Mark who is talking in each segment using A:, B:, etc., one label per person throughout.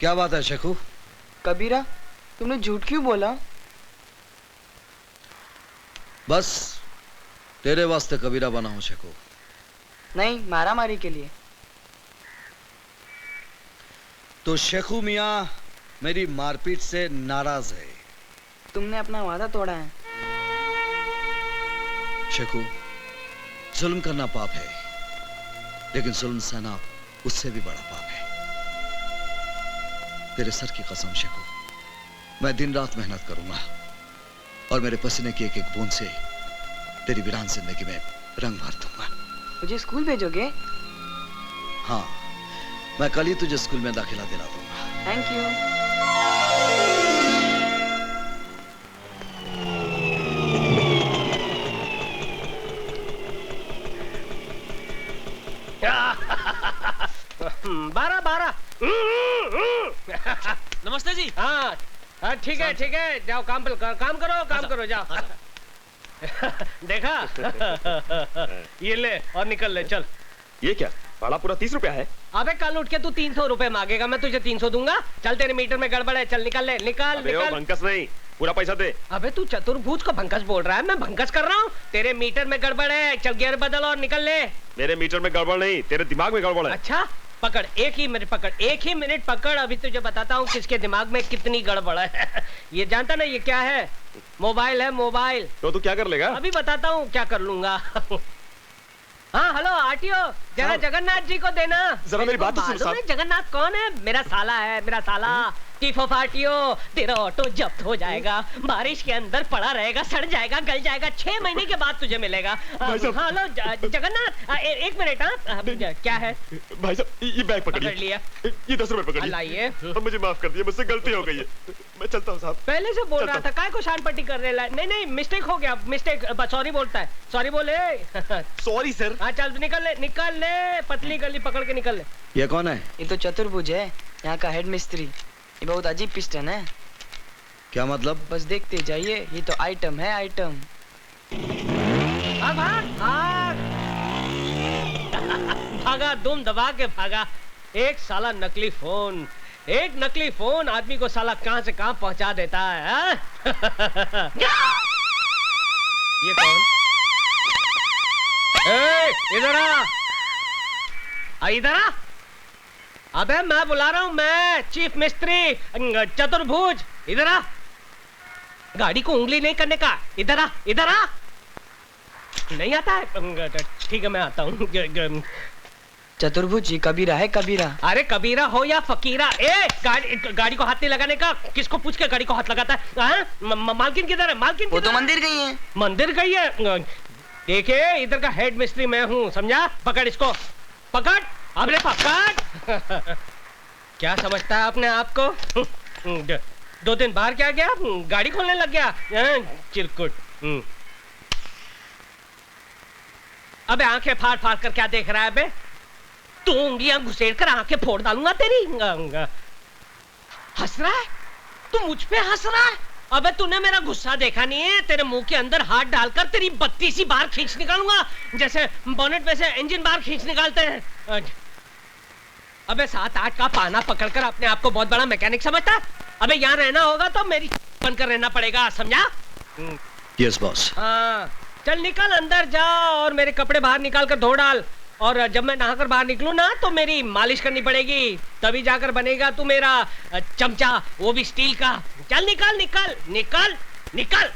A: क्या बात है शेखू?
B: कबीरा, तुमने झूठ क्यों बोला?
A: बस तेरे वास्ते कबीरा बना हूं शेखू।
B: नहीं, मारामारी के लिए।
A: तो शेखू मियां मेरी मारपीट से नाराज है।
B: तुमने अपना वादा तोड़ा है।
A: शेखू, जुल्म करना पाप है, लेकिन जुल्म सहना उससे भी बड़ा पाप है। तेरे सर की कसम शेखू, मैं दिन रात मेहनत करूंगा और मेरे पसीने की एक एक बूंद से तेरी वीरान जिंदगी में रंग भर दूंगा।
B: मुझे स्कूल भेजोगे?
A: हाँ, मैं कल ही तुझे स्कूल में दाखिला दिला दूंगा।
B: Thank you.
C: बारह बारह।
D: नमस्ते जी।
C: हाँ हाँ, ठीक है ठीक है, जाओ काम करो काम करो जाओ। देखा? ये ले और निकल ले, चल।
E: ये क्या, भाड़ा पूरा 30 रुपया है?
C: अबे कल उठ के तू 300 रुपए मांगेगा, मैं तुझे 300 दूंगा। चल, तेरे मीटर में गड़बड़ है, चल निकल ले, निकल निकल।
E: भंकस नहीं, पूरा पैसा दे।
C: अबे तू चतुर्भुज को भंकस बोल रहा है? मैं भंकस कर रहा हूँ? तेरे मीटर में गड़बड़ है, चल गियर बदल और निकल ले।
E: मेरे मीटर में गड़बड़ नहीं, तेरे दिमाग में गड़बड़ है।
C: अच्छा, पकड़, एक ही मिनट पकड़, अभी तुझे बताता हूँ किसके दिमाग में कितनी गड़बड़ है। ये जानता ना ये क्या है? मोबाइल है, मोबाइल।
E: तो तू क्या कर लेगा?
C: अभी बताता हूँ क्या कर लूंगा। हाँ हेलो आरटीओ, जरा जगन्नाथ जी को देना।
E: जरा मेरी बात तो सुन साहब।
C: जगन्नाथ कौन है? मेरा साला है, मेरा साला। चीफ ऑफ आरटीओ, तेरा ऑटो जब्त हो जाएगा, बारिश के अंदर पड़ा रहेगा, सड़ जाएगा, गल जाएगा, 6 महीने के बाद तुझे मिलेगा। हाँ हेलो जगन्नाथ, एक मिनट। हाँ क्या है
E: भाई साहब? ये बैग पकड़िए।
C: पकड़ लिया।
E: ये 10 रुपए पकड़िए।
C: लाइए।
E: मुझे माफ कर दिया, मुझसे गलती हो गई है, मैं चलता हूँ साहब।
C: पहले से बोल रहा था, काय को शान पट्टी कर रहे? नहीं मिस्टेक हो गया, मिस्टेक। सॉरी बोलता है, सॉरी बोले।
E: Sorry sir.
C: हाँ चल निकल ले, पतली गली पकड़ के निकल ले।
A: ये कौन है?
B: ये तो चतुर्भुज है, यहाँ का हेड मिस्त्री। ये बहुत अजीब पिस्टन है।
A: क्या मतलब?
B: बस देखते जाइए, ये तो आइटम है, आइटम।
C: भागा, दुम दबा के भागा। एक साला नकली फोन, एक नकली फोन आदमी को साला कहां से कहां पहुंचा देता है। ये कौन? इधर आ, इधर आ। अबे मैं बुला रहा हूं, मैं चीफ मिस्त्री चतुर्भुज। इधर आ, गाड़ी को उंगली नहीं करने का। इधर आ, इधर आ। नहीं आता है? ठीक है मैं आता हूँ।
B: चतुर्भुज, ये कबीरा है, कबीरा।
C: अरे कबीरा हो या फकीरा, गाड़ी को हाथ नहीं लगाने का। किसको पूछ के गाड़ी को हाथ लगाता है? मालकिन किधर है? मालकिन
B: वो तो मंदिर गई है।
C: मंदिर गई है? देखिए इधर का हेड मिस्त्री मैं हूँ, समझा? पकड़ इसको, पकड़, अबे पकड़। क्या समझता है अपने आप को? 2 दिन बाहर क्या गया, गाड़ी खोलने लग गया चिरकुट। अबे आंखें फाड़ फाड़ कर क्या देख रहा है बे? तू उंगलियां घुसेड़ कर आंखें फोड़ डालूंगा तेरी। हंस रहा है तू? मुझ पे हंस रहा है? अबे तूने मेरा गुस्सा देखा नहीं है? तेरे मुंह के अंदर हाथ डालकर तेरी 32 बार खींच निकालूंगा, जैसे बोनेट में से इंजन बार खींच निकालते हैं। अबे 7-8 का पाना पकड़कर अपने आप को बहुत बड़ा मैकेनिक समझता है? अबे यहाँ रहना होगा तो मेरी बनकर रहना पड़ेगा, समझा?
A: Yes boss.
C: हाँ चल निकल, अंदर जा और मेरे कपड़े बाहर निकाल कर धो डाल। और जब मैं नहाकर बाहर निकलूं ना तो मेरी मालिश करनी पड़ेगी, तभी जाकर बनेगा तू मेरा चमचा, वो भी स्टील का। चल निकल निकल निकल निकल।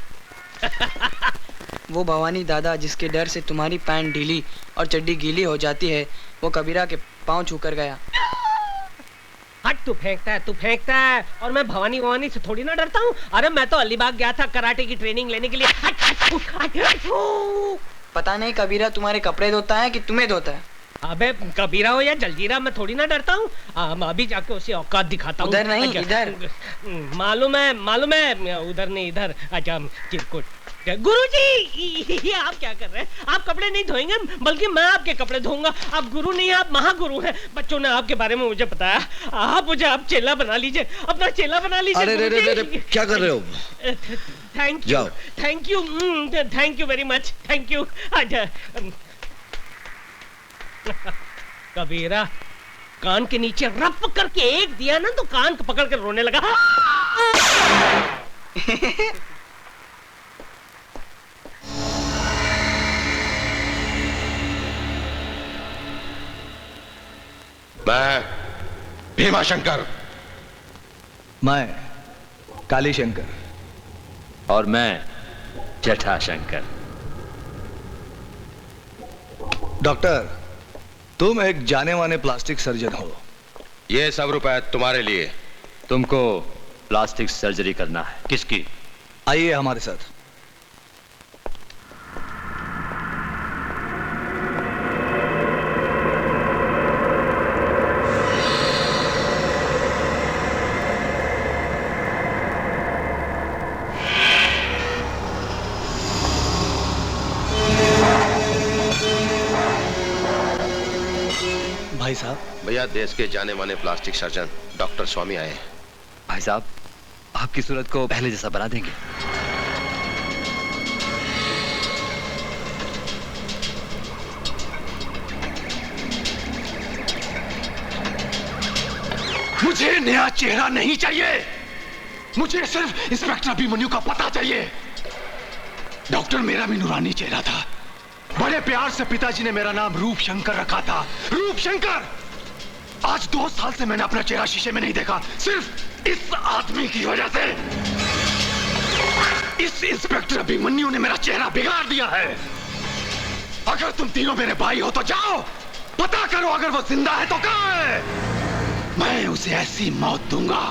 B: वो भवानी दादा जिसके डर से तुम्हारी पैंट ढीली और चड्डी गीली हो जाती है, वो कबीरा के पांव छूकर गया।
C: हट, तू फेंकता है और मैं भवानी से थोड़ी ना डरता हूँ। अरे मैं तो अलीबाग गया था कराटे की ट्रेनिंग लेने के लिए।
B: पता नहीं कबीरा तुम्हारे कपड़े धोता है कि तुम्हें धोता है।
C: अबे कबीरा हो या जलजीरा, मैं थोड़ी ना डरता हूँ। अभी जाके उसे औकात दिखाता हूँ।
B: उधर नहीं, इधर।
C: मालूम है, उधर नहीं इधर। अच्छा चिरकुट। गुरुजी, ये आप क्या कर रहे हैं? आप कपड़े नहीं धोएंगे, बल्कि मैं आपके कपड़े धोऊंगा। आप गुरु नहीं, आप महागुरु हैं। बच्चों ने आपके बारे में मुझे बताया। आप मुझे आप चेला बना लीजिए, अपना चेला बना लीजिए।
A: अरे क्या कर रहे हो?
C: Thank you very much, thank you. Kabira कान के नीचे रफ करके एक दिया ना तो कान को पकड़ कर रोने लगा।
D: मैं भीमा शंकर।
A: मैं काली शंकर।
F: और मैं जटा शंकर।
A: डॉक्टर, तुम एक जाने माने प्लास्टिक सर्जन हो।
D: ये सब रुपए तुम्हारे लिए।
F: तुमको प्लास्टिक सर्जरी करना है। किसकी?
A: आइए हमारे साथ। भाई साहब।
D: भैया, देश के जाने माने प्लास्टिक सर्जन डॉक्टर स्वामी आए हैं।
F: भाई साहब, आपकी सूरत को पहले जैसा बना देंगे।
D: मुझे नया चेहरा नहीं चाहिए। मुझे सिर्फ इंस्पेक्टर अभिमन्यु का पता चाहिए। डॉक्टर मेरा भी नूरानी चेहरा था। बड़े प्यार से पिताजी ने मेरा नाम रूप शंकर रखा था। रूप शंकर। आज 2 साल से मैंने अपना चेहरा शीशे में नहीं देखा, सिर्फ इस आदमी की वजह से। इस इंस्पेक्टर अभिमन्यु ने मेरा चेहरा बिगाड़ दिया है। अगर तुम तीनों मेरे भाई हो तो जाओ, पता करो अगर वो जिंदा है तो कहां है। मैं उसे ऐसी मौत दूंगा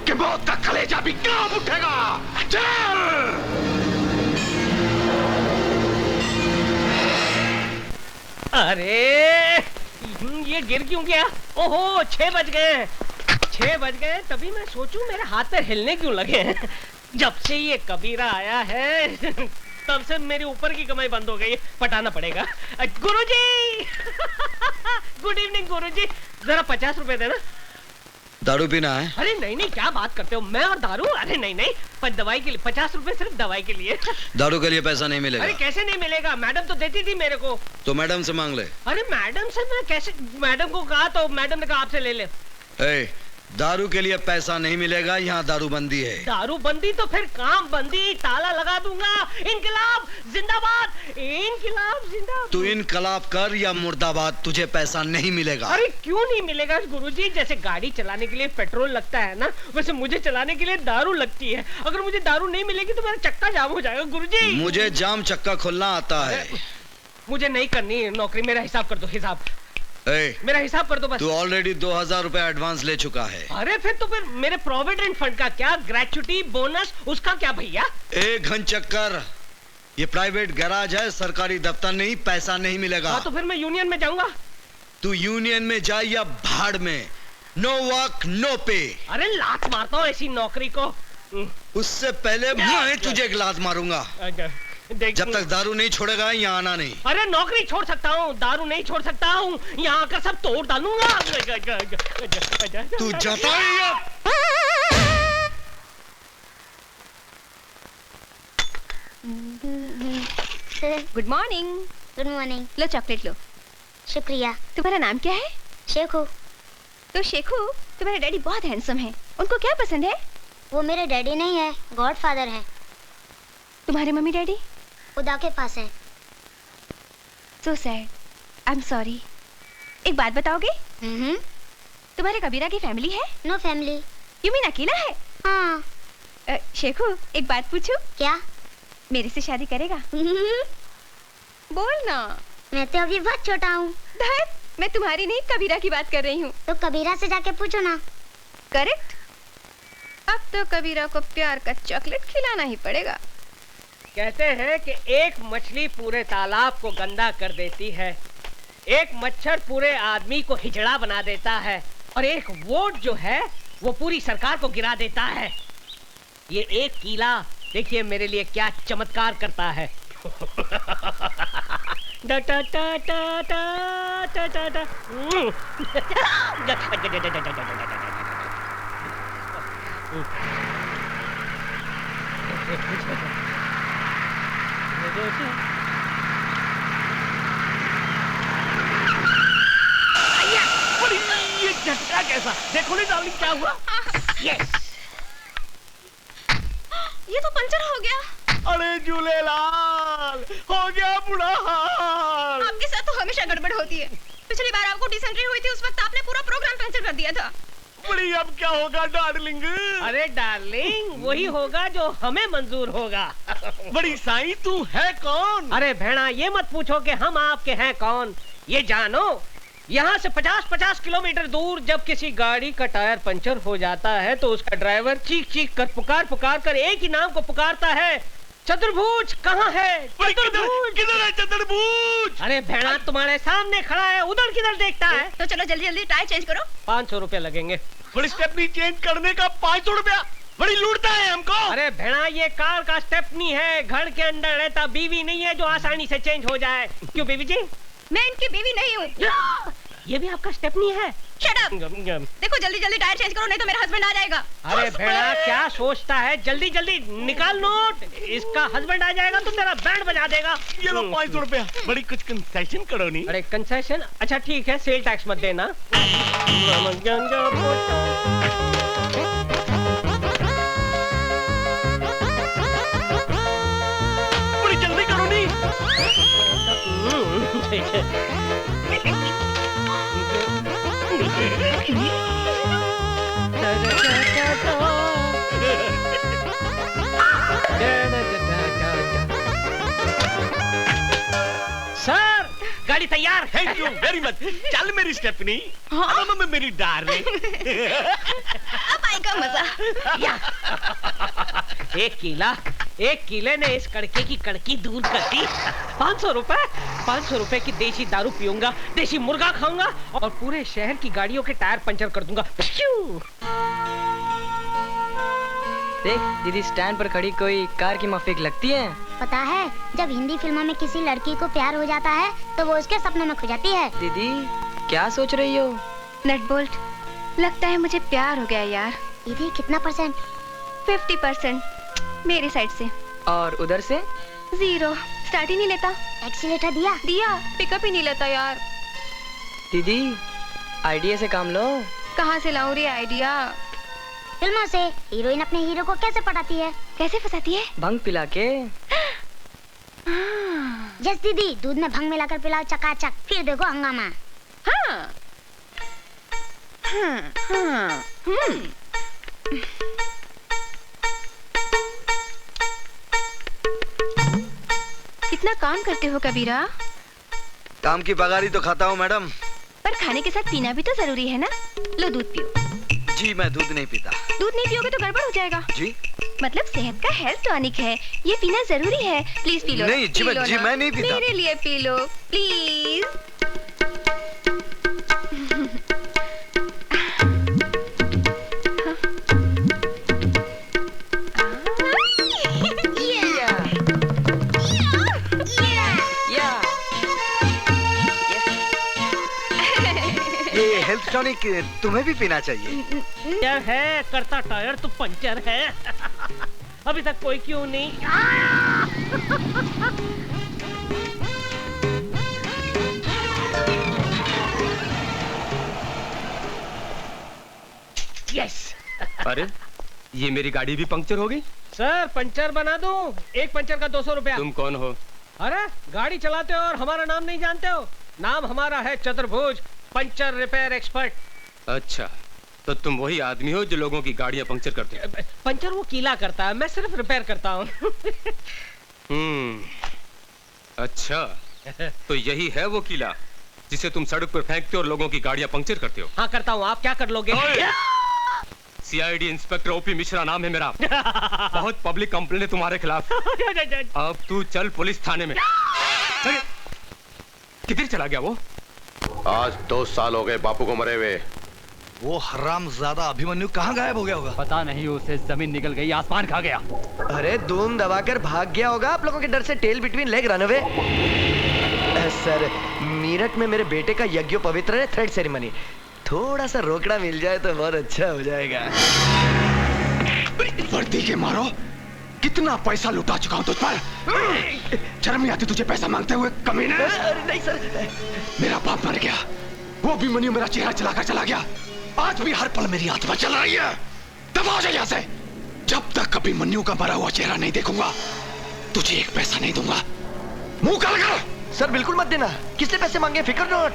D: कि मौत का कलेजा भी कांप उठेगा। चल!
C: अरे ये गिर क्यों गया? ओहो, 6 बज गए। 6 बज गए, तभी मैं सोचूं मेरे हाथ पैर हिलने क्यों लगे हैं। जब से ये कबीरा आया है तब से मेरी ऊपर की कमाई बंद हो गई है। पटाना पड़ेगा। गुरुजी गुड इवनिंग गुरुजी, जरा 50 रुपए देना।
A: दारू पीना है?
C: अरे नहीं नहीं, क्या बात करते हो, मैं और दारू? अरे नहीं नहीं, पर दवाई के लिए 50 रुपए, सिर्फ दवाई के लिए।
A: दारू के लिए पैसा नहीं मिलेगा।
C: अरे कैसे नहीं मिलेगा, मैडम तो देती थी मेरे को।
A: तो मैडम से मांग ले।
C: अरे मैडम से मैं कैसे? मैडम को कहा तो मैडम ने कहा आपसे ले ले।
A: दारू के लिए पैसा नहीं मिलेगा, यहाँ दारू बंदी है।
C: दारू बंदी तो फिर काम बंदी, ताला लगा दूंगा। इनकलाब जिंदाबाद, इनकलाब जिंदाबाद।
A: तू इनकलाब कर या मुर्दाबाद, तुझे पैसा नहीं मिलेगा।
C: अरे क्यों नहीं मिलेगा गुरुजी? जैसे गाड़ी चलाने के लिए पेट्रोल लगता है ना, वैसे मुझे चलाने के लिए दारू लगती है। अगर मुझे दारू नहीं मिलेगी तो मेरा चक्का जाम हो जाएगा गुरुजी।
A: मुझे जाम चक्का खोलना आता है।
C: मुझे नहीं करनी नौकरी, मेरा हिसाब कर दो। हिसाब मेरा हिसाब कर दो बस।
A: तू ऑलरेडी 2000 रुपए एडवांस ले चुका है।
C: अरे फिर तो फिर मेरे प्रोविडेंट फंड का क्या, ग्रेचुटी बोनस उसका क्या भैया?
A: एक घन चक्कर, ये प्राइवेट गैराज है, सरकारी दफ्तर नहीं, पैसा नहीं मिलेगा।
C: हाँ तो फिर मैं यूनियन में जाऊंगा।
A: तू यूनियन में जा या भाड़ में, नो वर्क नो पे।
C: अरे लात मारता हूँ ऐसी नौकरी को।
A: उससे पहले मैं तुझे एक लात मारूंगा। जब तक दारू नहीं छोड़ेगा यहाँ आना नहीं।
C: अरे नौकरी छोड़ सकता हूँ, दारू नहीं छोड़ सकता हूँ। यहाँ आकर सब तोड़ डालूंगा।
A: तू जाता है?
G: Good morning.
H: Good morning.
G: लो चॉकलेट लो।
H: शुक्रिया।
G: तुम्हारा नाम क्या है?
H: शेखू।
G: तो शेखू, तुम्हारे डैडी बहुत हैंडसम है, उनको क्या पसंद है?
H: वो मेरे डैडी नहीं है, गॉडफादर है।
G: तुम्हारे मम्मी डैडी?
H: खुदा के पास है।
G: So sad, I am sorry. एक बात बताओगे? तुम्हारे कबीरा की फैमिली है?
H: No family.
G: यू मीन अकेला है?
H: हाँ।
G: शेखू, एक बात पूछूं?
H: क्या?
G: मेरे से शादी करेगा? बोल ना।
H: मैं तो अभी बहुत छोटा हूँ।
G: मैं तुम्हारी नहीं, कबीरा की बात कर रही हूँ।
H: तो कबीरा से जाके पूछो ना।
G: करेक्ट। अब तो कबीरा को प्यार का चॉकलेट खिलाना ही पड़ेगा।
C: कहते हैं कि एक मछली पूरे तालाब को गंदा कर देती है, एक मच्छर पूरे आदमी को हिजड़ा बना देता है, और एक वोट जो है वो पूरी सरकार को गिरा देता है। ये एक कीला देखिए मेरे लिए क्या चमत्कार करता है। झटका कैसा, देखो नहीं डार्लिंग क्या हुआ। यस,
G: ये तो पंचर हो गया।
E: अरे झूलेलाल, हो गया बुरा हाल।
G: आपके साथ तो हमेशा गड़बड़ होती है। पिछली बार आपको डिसेंट्री हुई थी, उस वक्त आपने पूरा प्रोग्राम कैंसिल कर दिया था।
E: बड़ी अब क्या होगा डार्लिंग?
C: अरे डार्लिंग वही होगा जो हमें मंजूर होगा।
E: बड़ी साईं तू है कौन?
C: अरे भेड़ा ये मत पूछो कि हम आपके हैं कौन, ये जानो यहाँ से 50-50 किलोमीटर दूर जब किसी गाड़ी का टायर पंचर हो जाता है तो उसका ड्राइवर चीख चीख कर पुकार कर एक ही नाम को पुकारता है, चतुर्भुज कहाँ है? चतुर्भुज
E: किधर है चतुर्भुज?
C: अरे भेड़ा तुम्हारे सामने खड़ा है, उधर किधर देखता है?
G: तो चलो जल्दी जल्दी टायर चेंज करो।
C: 500 रुपए लगेंगे।
E: बड़ी स्टेपनी चेंज करने का 500 रुपया, बड़ी लूटता है हमको।
C: अरे भेड़ा ये कार का स्टेपनी है, घर के अंदर रहता बीवी नहीं है जो आसानी से चेंज हो जाए। क्यों बीवी जी?
G: मैं इनकी बीवी नहीं हूँ।
C: ये भी आपका स्टेपनी है?
G: Shut up. देखो जल्दी जल्दी टायर चेंज करो नहीं तो मेरा हस्बैंड आ जाएगा।
C: अरे भेड़ा क्या सोचता है, जल्दी जल्दी निकाल नोट, इसका हस्बैंड आ जाएगा तो तेरा बैंड बजा देगा।
E: ये लो 500 रुपया, बड़ी कुछ कंसेशन करो नहीं।
C: अरे कंसेशन? अच्छा ठीक है, सेल टैक्स मत देना।
E: बड़ी जल्दी करो नहीं।
C: ठीक है। सर गाड़ी तैयार।
E: Thank you very much. चल मेरी स्टेपनी। हाँ? मेरी डार्लिंग।
G: अब आएगा मजा।
C: एक किले ने इस कड़के की कड़की दूर कर दी। 500 रुपए की देसी दारू पीऊंगा, देसी मुर्गा खाऊंगा और पूरे शहर की गाड़ियों के टायर पंचर कर दूंगा।
B: देख दीदी स्टैंड पर खड़ी कोई कार की माफिक लगती है।
H: पता है जब हिंदी फिल्मों में किसी लड़की को प्यार हो जाता है तो वो उसके सपनों में खो जाती है।
B: दीदी क्या सोच रही हो?
G: नट बोल्ट, लगता है मुझे प्यार हो गया यार।
H: दीदी कितना %?
G: 50% मेरी साइड से।
B: और उधर से?
G: 0। स्टार्ट ही नहीं लेता।
H: एक्सीलेटर दिया?
G: दिया, पिकअप ही नहीं लेता यार।
B: दीदी आइडिया से काम लो।
G: कहाँ से लाऊं रे आइडिया?
H: फिल्मों से। हीरोइन अपने हीरो को कैसे पटाती है?
G: कैसे फंसाती है?
B: भंग पिला के।
H: जस दीदी दूध में भंग मिलाकर पिलाओ चकाचक, फिर देखो हंगामा।
G: हाँ। कितना काम करते हो कबीरा?
A: काम की पगारी तो खाता हूँ मैडम।
G: पर खाने के साथ पीना भी तो जरूरी है ना। लो दूध पियो।
A: जी मैं दूध नहीं पीता।
G: दूध नहीं पियोगे तो गड़बड़ हो जाएगा।
A: जी
G: मतलब सेहत का हेल्थ टॉनिक है, ये पीना जरूरी है। Please P low.
A: नहीं जी, मैं नहीं पीता।
G: मेरे लिए P low please.
A: Health tonic तुम्हें भी पीना चाहिए।
C: क्या है करता टायर तो पंचर है। अभी तक कोई क्यों नहीं? यस।
F: अरे ये मेरी गाड़ी भी पंक्चर हो गई।
C: सर पंचर बना दूं? एक पंचर का 200 रुपया।
F: तुम कौन हो?
C: अरे गाड़ी चलाते हो और हमारा नाम नहीं जानते हो? नाम हमारा है चतुर्भुज, पंचर रिपेयर एक्सपर्ट।
F: अच्छा तो तुम वही आदमी हो जो लोगों की गाड़ियां पंक्चर करते हो?
C: पंचर वो कीला करता है, मैं सिर्फ रिपेयर करता हूँ।
F: अच्छा तो यही है वो कीला जिसे तुम सड़क पर फेंकते हो और लोगों की गाड़ियां पंक्चर करते हो?
C: हाँ करता हूँ, आप क्या कर लोगे?
F: सीआईडी इंस्पेक्टर ओपी मिश्रा नाम है मेरा। बहुत पब्लिक कंप्लेंट है तुम्हारे खिलाफ। अब तू चल पुलिस थाने में। किधर चला गया वो?
I: आज 2 साल हो गए बापू को मरे हुए।
A: वो हरामजादा अभिमन्यु कहाँ गायब हो गया होगा?
F: पता नहीं, उसे जमीन निकल गई, आसमान खा गया।
B: अरे धूम दबाकर भाग गया होगा आप लोगों के डर से। Tail between leg run away. Sir Meerut में मेरे बेटे का यज्ञोपवित्र है, थ्रेड सेरेमनी। थोड़ा सा रोकड़ा मिल जाए तो बहुत अच्छा हो जाएगा।
D: वर्दी के मारो, कितना पैसा लुटा चुका हूं तुझ पर। शर्म नहीं आती तुझे पैसा मांगते हुए कमीने?
B: नहीं सर।
D: मेरा बाप मर गया, वो अभिमन्यु मेरा चेहरा चलाकर चला गया, आज भी हर पल मेरी आत्मा चल रही है। दबा जा यहां से। जब तक अभिमन्यु का मरा हुआ चेहरा नहीं देखूंगा, तुझे एक पैसा नहीं दूंगा। मुंह काला कर।
B: सर बिल्कुल मत देना। किसने पैसे मांगे? फिकर नॉट।